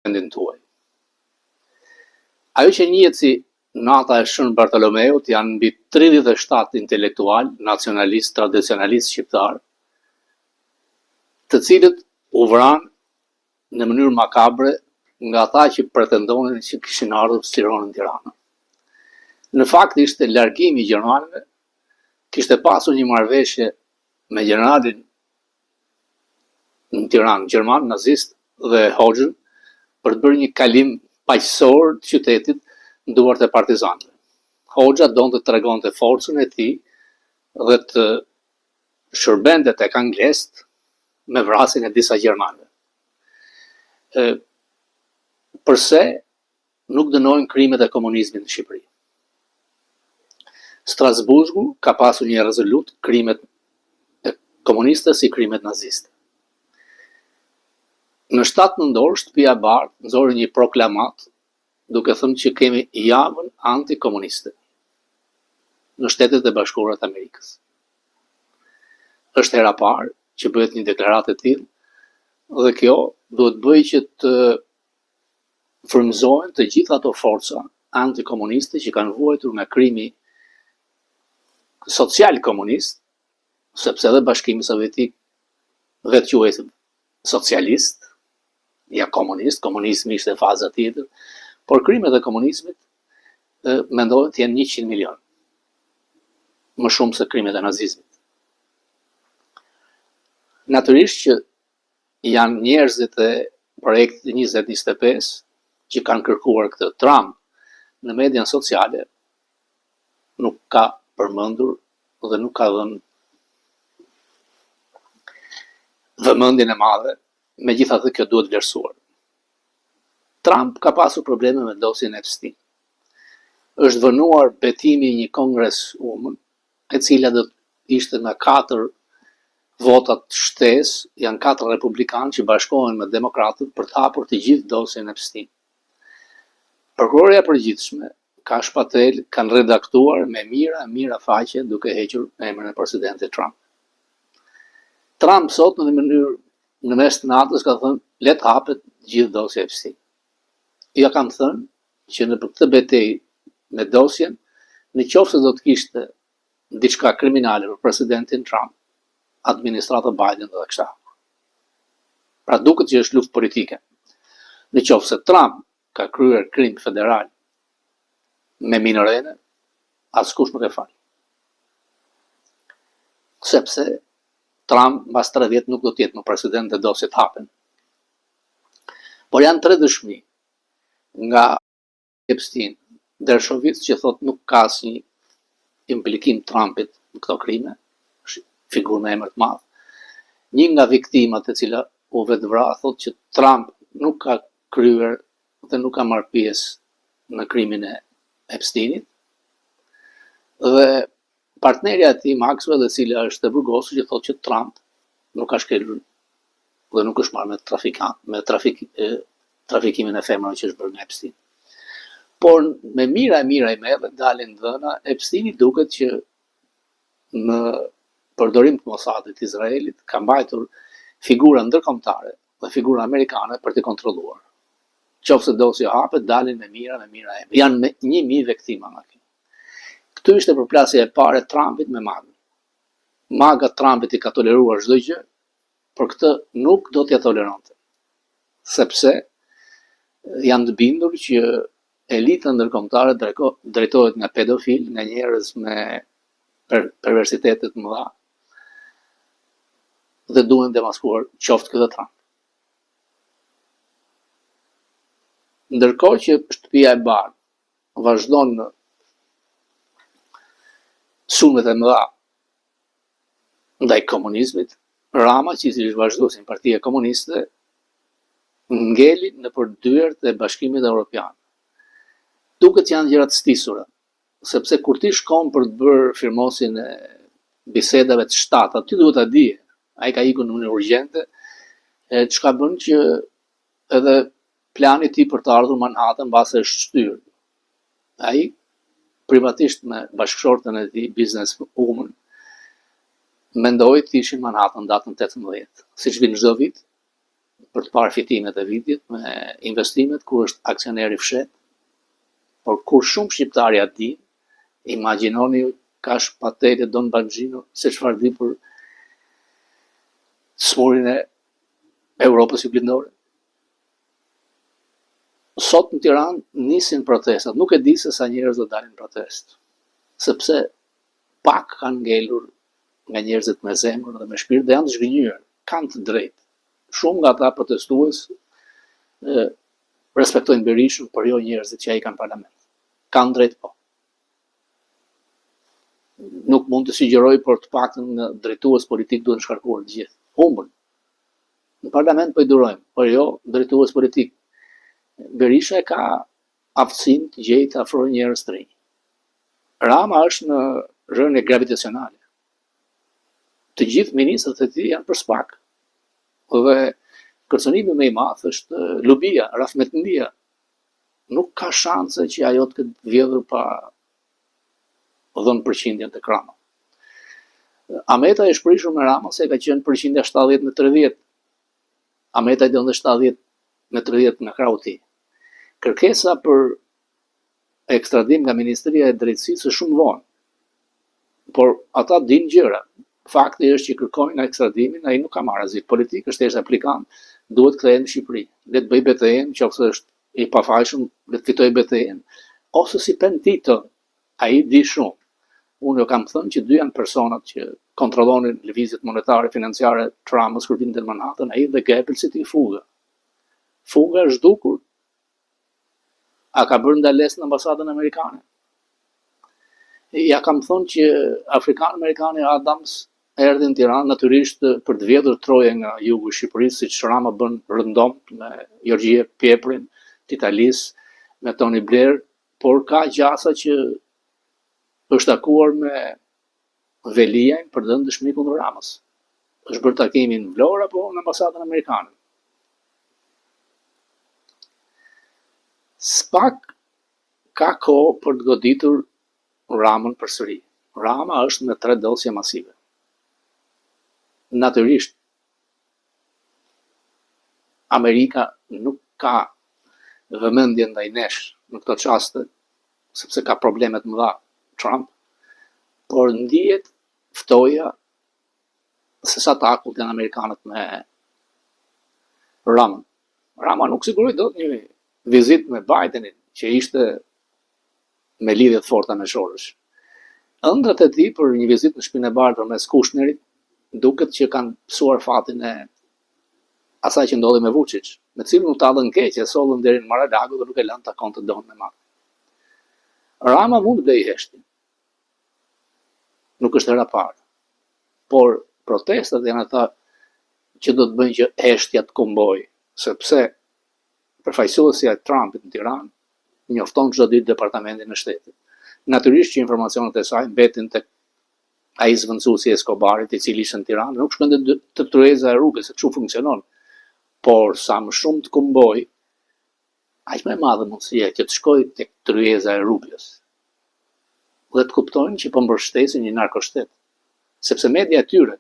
vendin tuaj. Ajo që njihet si Nata e Shën Bartolomeut janë mbi 37 intelektual, nacionalist, tradicionalist shqiptar, të cilët u vranë në mënyrë makabre nga ata që pretendonin që kishin ardhur Tiranën në Tiranë. Në fakt ishte largimi i gjermanëve, kishte pasur një marrëveshje me generalin në Tiranë, gjerman, nazist dhe Hoxhën, për të bërë një kalim paqësor të qytetit në duart e partizanëve. Hoxha donte të tregonte forcën e tij dhe të shërbente tek anglezët me vrasjen e disa gjermanëve. Përse nuk dënojnë krimet e komunizmit në Shqipëri? Strasburgu ka pasur një rezolut krimet e komuniste si krimet naziste. Në 7 nëntor, Shtëpia e Bardhë nxori një proklamat duke thënë që kemi javën antikomuniste në Shtetet e Bashkuara të Amerikës. Është hera e parë që bëhet një deklaratë e tillë dhe kjo duhet bëjë që të frymëzohen të gjitha ato forca antikomuniste që kanë vuajtur nga krimi social komunist, sepse edhe Bashkimi Sovjetik vetë quhej socialist, ja komunist, komunizmi ishte faza tjetër, por krimet e komunizmit mendohet të jenë 100 milion, më shumë se krimet e nazizmit. Natyrisht që janë njerëzit e projektit 2025 që kanë kërkuar këtë. Trump në median sociale nuk ka përmendur dhe nuk ka dhënë vëmendjen e madhe, megjithatë kjo duhet vlerësuar. Trump ka pasur probleme me dosjen e Epstein. Është vënuar betimi i një kongreswoman, e cila do të ishte me 4 votat shtesë, janë 4 republikanë që bashkohen me demokratët për të hapur të gjithë dosjen e Epstein. Prokuroria e përgjithshme ka shpatel, kanë redaktuar me mira faqe duke hequr emrin e presidentit Trump. Trump sot në mes të natës ka thënë le të hapet gjithë dosja e Epstein. Ja kanë thënë që në këtë betejë me dosjen, në qoftë se do të kishte diçka kriminale për presidentin Trump, administrata Biden do ta kishte hapur. Pra duket që është luftë politike. Në qoftë se Trump ka kryer krim federal me minorene, askush nuk e fal. Sepse Trump mbas 3 vjet nuk do të jetë më president dhe dosjet hapen. Por janë 3 dëshmi nga Epstein, Dershowitz që thot nuk ka asnjë implikim Trumpit në këto krime, është figurë me emër të madh. Një nga viktimat e cila u vetvra thot që Trump nuk ka kryer dhe nuk ka marrë pjesë në krimin e Epsteinit. Dhe partnerja e tij Maxwell, e cila është e burgosur, që thotë që Trump nuk ka shkelur dhe nuk është marrë me trafikimin e femrave që është bërë nga Epstein. Por me mira i merë dalin dhëna, Epsteini duket që në përdorim të Mossadit të Izraelit ka mbajtur figura ndërkombëtare dhe figura amerikane për të kontrolluar. Qofse dosja hapet, dalin me mira emër. Janë me 1000 viktima nga kjo. Këtu ishte përplasja e parë e Trumpit me Magën. Maga Trumpit i ka toleruar çdo gjë, por këtë nuk do t'ja toleronte. Sepse janë të bindur që elita ndërkombëtare drejtohet nga pedofil, nga njerëz me perversitete të mëdha dhe duhen demaskuar qoftë këtë Trump. Ndërkohë që Shtëpia e Bardhë vazhdon në sulmet e mëdha ndaj komunizmit, Rama, që ishte vazhduesi i Partia Komuniste, ngeli në përdyert e Bashkimit Evropian. Duket janë gjëra të stisura, sepse kur ti shkon për të bërë firmosjen e bisedave të shtatë, aty duhet ta dije. Ai ka ikur në mënyrë urgjente, çka bën që edhe plani i tij për të ardhur Manhattan mbase është shtyrë. Ai privatisht me bashkëshortën e tij, businesswoman, mendoi të ishin Manhattan datën 18, siç vjen çdo vit. për të parë fitimet e vitit me investimet ku është aksioner i fshet, por kur shumë shqiptarë ja din, imagjinoni ka shpatele Don Bangino se çfarë di për smurin e Europës juglindore. Sot në Tiranë nisin protestat, nuk e di se sa njerëz do dalin protest, sepse pak kanë ngelur nga njerëzit me zemër dhe me shpirt dhe janë të zhgënjur, kanë të drejtë. Shumë nga ata protestues respektojnë Berishën, por jo njerëzit që ai kanë parlament. Kanë drejt po. Nuk mund të sugjeroj, por të paktën në drejtues politik duhen shkarkuar të gjithë. Humbën. Në parlament po i durojmë, por jo drejtues politik. Berisha e ka aftësinë të gjejë të afrojë njerëz të rinj. Rama është në rënje gravitacionale. Të gjithë ministrat e tij janë për spak. Dhe kërcënimi më i madh është Lubia, Rahmetlia. Nuk ka shanse që ajo të ketë vjedhur pa dhënë përqindjen tek Rama. Ameta e shprishur me Rama se ka qenë përqindja 70-30. Ameta i dhënë 70-30 nga krau i tij. Kërkesa për ekstradim nga Ministria e Drejtësisë është shumë vonë. Por ata dinë gjëra. Fakti është që kërkojnë ekstradimin, ai nuk ka marrë azil politik, është thjesht aplikant, duhet kthehet në Shqipëri. Le të bëj betejën, nëse është i pafajshëm, le të fitojë betejën, ose si pentito, ai di shumë. Unë jo kam thënë që dy janë personat që kontrollonin lëvizjet monetare financiare të Ramës kur vinte në Manhattan, ai dhe Goebbelsit i fuga. Fuga është zhdukur. A ka bërë ndalesë në ambasadën amerikane? Ja kam thënë që afrikan-amerikani Adams erdhi në Tiranë natyrisht për të vjedhur troje nga jugu i Shqipërisë, siç Rama bën rëndom me Gjorgjie Pjeprin të Italisë, me Tony Blair, por ka gjasa që është takuar me Veliajn për të dhënë dëshmi kundër Ramës. Është bërë takimin në Vlorë apo në ambasadën amerikane. Spak ka kohë për të goditur Ramën përsëri. Rama është në 3 dosje masive. Natyrisht, Amerika nuk ka vëmendje ndaj nesh në këto çaste, sepse ka probleme të mëdha Trump, por ndihet ftoja se sa të akull janë amerikanët me Ramën. Rama nuk siguroi dot një vizitë me Bidenin, që ishte me lidhje të forta me Shorësh. Ëndrat e tij për një vizitë në Shtëpinë e Bardhë mes Kushnerit duket që kanë pësuar fatin e asaj që ndodhi me Vučić, me cilën u tallën keq, e sollën deri në Mar-a-Lago dhe nuk e lanë takon të donë me madh. Rama mund të bëjë heshtin. Nuk është hera parë. Por protestat janë ata që do të bëjnë që heshtja të kombojë, sepse përfaqësuesja e Trumpit në Tiranë njofton çdo ditë departamentin e shtetit. Natyrisht që informacionet e saj mbetin tek ai zvendësuesi i Escobarit, i cili ishte në Tiranë, nuk shkon te tryeza e rrugës, se kështu funksionon. Por sa më shumë të komboj, aq më e madhe mundësia që të shkojë tek tryeza e rrugës. Dhe të kuptojnë që po mbështesin një narkoshtet. Sepse media e tyre,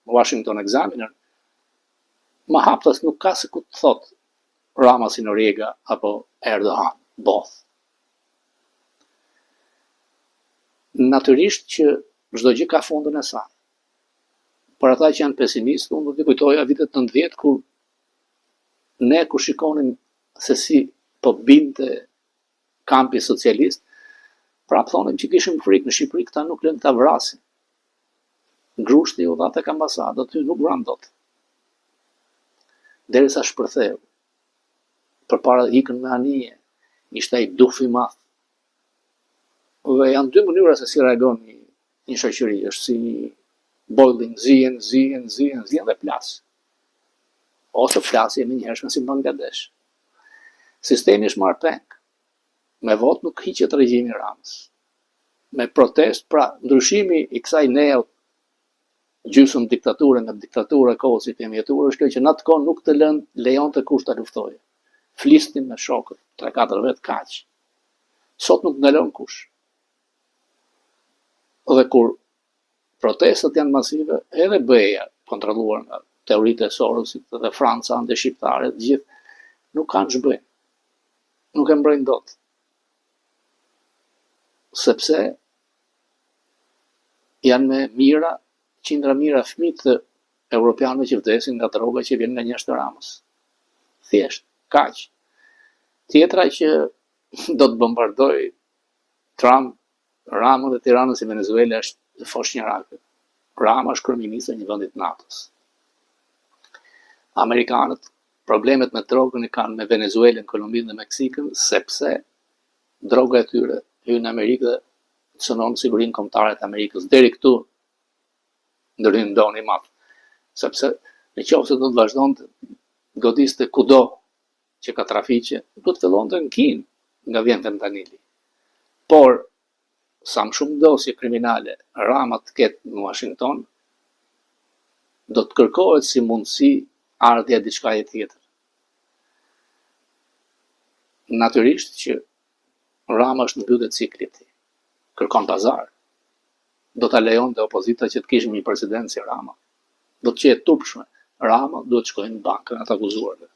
Washington Examiner, më haptas nuk ka se ku të thotë Rama si Noriega apo Erdogan, both. Natyrisht që çdo gjë ka fundin e saj. Por ata që janë pesimistë, unë do t'i kujtoja vitet 90 kur ne kur shikonin se si po binte kampi socialist, prapë thonim që kishim frikë në Shqipëri, këta nuk lënë ta vrasin. Grushti u dha tek ambasada, aty nuk vran dot. Derisa shpërtheu. Përpara ikën me anije, ishte ai duf i madh. Dhe janë 2 mënyra se si reagon një shoqëri, është si boiling, zihen dhe plas. Ose flasje më njëhershme si Bangladesh. Sistemi është marrë peng. Me vot nuk hiqet regjimi i Ramës. Me protest, pra ndryshimi i kësaj neo gjysmë diktature nga diktatura e kohës së jetuar është kjo që në atë kohë nuk të lejonte kush ta luftojë. Flisnin me shokët 3-4 vet kaq. Sot nuk ndalon kush. Dhe kur protestat janë masive, edhe BE-ja kontrolluar nga teoritë e Sorosit dhe Franca anti-shqiptare, gjithë nuk kanë ç'bëjnë. Nuk e mbrojnë dot. Sepse janë me mira, qindra mira fëmijë të europianëve që vdesin nga droga që vjen nga njerëz të Ramës. Thjesht, kaq. Tjetra që do të bombardoj Trump Ramën dhe Tiranën si Venezuela është foshnjërakët. Rama është kryeminist i një vendi të NATO-s. Amerikanët problemet me drogën i kanë me Venezuelën, Kolumbinë dhe Meksikën, sepse droga e tyre hyn në Amerikë dhe cënon sigurinë kombëtare të Amerikës deri këtu ndërhyn doni i madh. Sepse nëse do të vazhdonte godiste kudo që ka trafiqe, do të fillonte në Kinë nga vjen fentanili. Por sa më shumë dosje kriminale Rama të ketë në Washington, do të kërkohet si mundësi ardhja diçka tjetër. Natyrisht që Rama është në mbyllje të ciklit. Kërkon pazar. Do ta lejonte opozita që të kishim një president si Rama. Do të qetë turpshme. Rama duhet të shkojë në bankën e të akuzuarve.